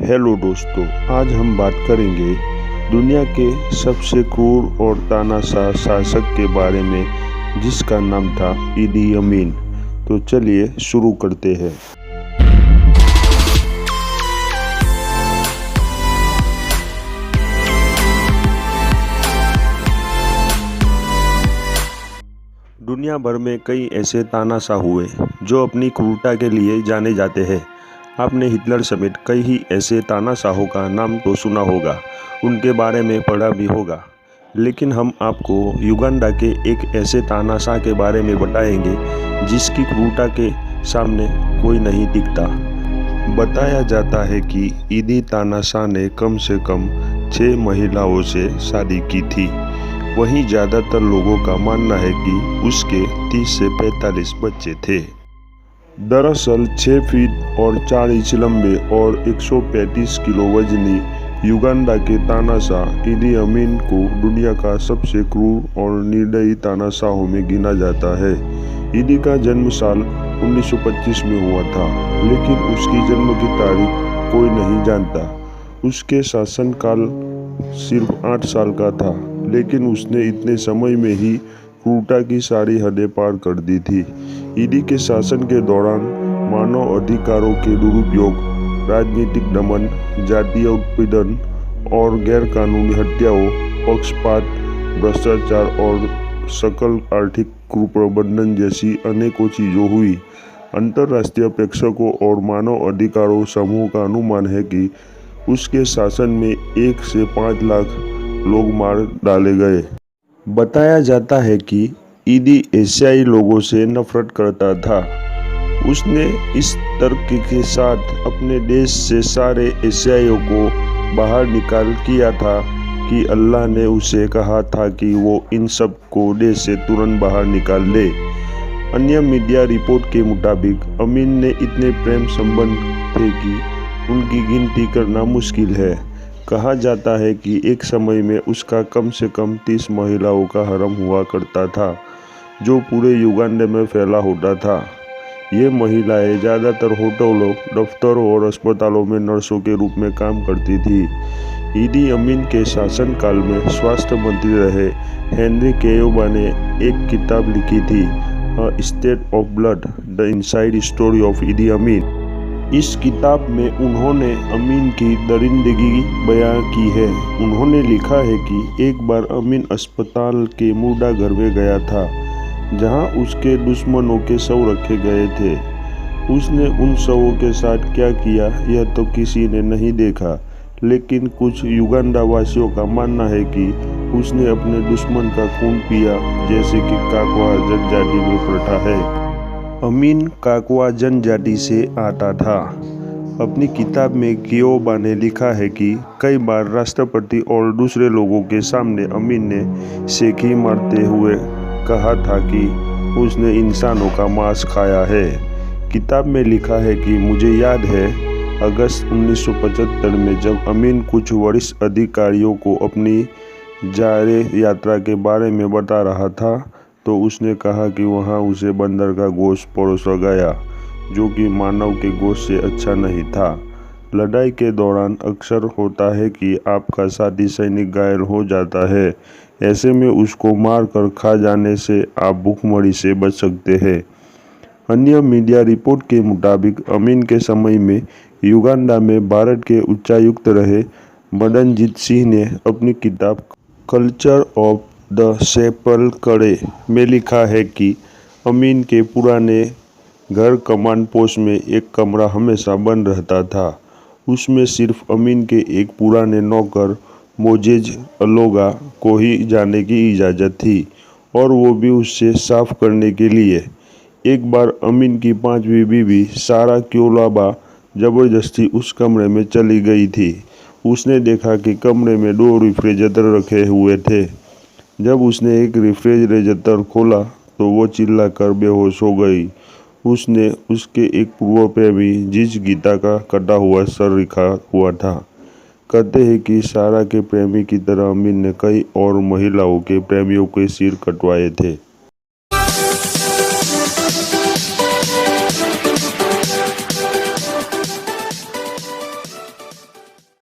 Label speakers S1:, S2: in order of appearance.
S1: Hello दोस्तों, आज हम बात करेंगे दुनिया के सबसे क्रूर और तानाशाह शासक के बारे में जिसका नाम था ईदी अमीन। तो चलिए शुरू करते हैं। दुनिया भर में कई ऐसे तानाशाह हुए जो अपनी क्रूरता के लिए जाने जाते हैं। आपने हिटलर समेत कई ही ऐसे तानाशाहों का नाम तो सुना होगा, उनके बारे में पढ़ा भी होगा, लेकिन हम आपको युगांडा के एक ऐसे तानाशाह के बारे में बताएंगे जिसकी क्रूरता के सामने कोई नहीं टिकता। बताया जाता है कि ईदी तानाशाह ने कम से कम 6 महिलाओं से शादी की थी। वहीं ज़्यादातर लोगों का मानना है कि उसके 30 से 45 बच्चे थे। दरअसल 6 फीट और 4 इंच लंबे और 135 किलो वजनी युगांडा के तानाशाह ईदी अमीन को दुनिया का सबसे क्रूर और निर्दयी तानाशाहों में गिना जाता है। ईदी का जन्म साल 1925 में हुआ था, लेकिन उसकी जन्म की तारीख कोई नहीं जानता। उसके शासनकाल सिर्फ 8 साल का था, लेकिन उसने इतने समय में ही क्रूरता की सारी हदें पार कर दी थी। ईदी के शासन के दौरान मानव अधिकारों के दुरुपयोग, राजनीतिक दमन, जातीय उत्पीड़न और गैरकानूनी हत्याओं, पक्षपात, भ्रष्टाचार और सकल आर्थिक कुप्रबंधन जैसी अनेकों चीज़ों हुई। अंतर्राष्ट्रीय प्रेक्षकों और मानव अधिकारों समूह का अनुमान है कि उसके शासन में 1 से 5 लाख लोग मार डाले गए। बताया जाता है कि ईदी एशियाई लोगों से नफरत करता था। उसने इस तर्क के साथ अपने देश से सारे एशियाइयों को बाहर निकाल किया था कि अल्लाह ने उसे कहा था कि वो इन सब को देश से तुरंत बाहर निकाल ले। अन्य मीडिया रिपोर्ट के मुताबिक अमीन ने इतने प्रेम संबंध थे कि उनकी गिनती करना मुश्किल है। कहा जाता है कि एक समय में उसका कम से कम 30 महिलाओं का हरम हुआ करता था, जो पूरे युगांडा में फैला होता था। ये महिलाएं ज़्यादातर होटलों, दफ्तरों और अस्पतालों में नर्सों के रूप में काम करती थी। ईदी अमीन के शासनकाल में स्वास्थ्य मंत्री रहे हेनरी केयोबा ने एक किताब लिखी थी, a state of blood, the inside story of ईदी अमीन। इस किताब में उन्होंने अमीन की दरिंदगी बयां की है। उन्होंने लिखा है कि एक बार अमीन अस्पताल के मुर्दा घर में गया था, जहां उसके दुश्मनों के शव रखे गए थे। उसने उन शवों के साथ क्या किया यह तो किसी ने नहीं देखा, लेकिन कुछ युगांडा वासियों का मानना है कि उसने अपने दुश्मन का खून पिया, जैसे कि काकवा जनजाति में प्रथा है। अमीन काकवा जनजाति से आता था। अपनी किताब में कियोबा ने लिखा है कि कई बार राष्ट्रपति और दूसरे लोगों के सामने अमीन ने सेखी मारते हुए कहा था कि उसने इंसानों का मांस खाया है। किताब में लिखा है कि मुझे याद है अगस्त 1975 में जब अमीन कुछ वरिष्ठ अधिकारियों को अपनी जारे यात्रा के बारे में बता रहा था, तो उसने कहा कि वहां उसे बंदर का गोश्त परोसा गया, जो कि मानव के गोश्त से अच्छा नहीं था। लड़ाई के दौरान अक्सर होता है कि आपका साथी सैनिक घायल हो जाता है। ऐसे में उसको मारकर खा जाने से आप भूखमरी से बच सकते हैं। अन्य मीडिया रिपोर्ट के मुताबिक अमीन के समय में युगांडा में भारत के उच्चायुक्त रहे मदनजीत सिंह ने अपनी किताब कल्चर ऑफ द सेपल्करे में लिखा है कि अमीन के पुराने घर कमांड पोस्ट में एक कमरा हमेशा बंद रहता था। उसमें सिर्फ अमीन के एक पुराने नौकर मोजेज अलोगा को ही जाने की इजाज़त थी, और वो भी उससे साफ करने के लिए। एक बार अमीन की 5वीं बीवी सारा क्योलाबा ज़बरदस्ती उस कमरे में चली गई थी। उसने देखा कि कमरे में 2 रेफ्रिजरेटर रखे हुए थे। जब उसने एक रेफ्रिजरेटर खोला तो वो चिल्लाकर बेहोश हो गई। उसने उसके एक पूर्व प्रेमी जिस गीता का कटा हुआ सर रखा हुआ था। कहते हैं कि सारा के प्रेमी की तरह अमीन ने कई और महिलाओं के प्रेमियों के सिर कटवाए थे।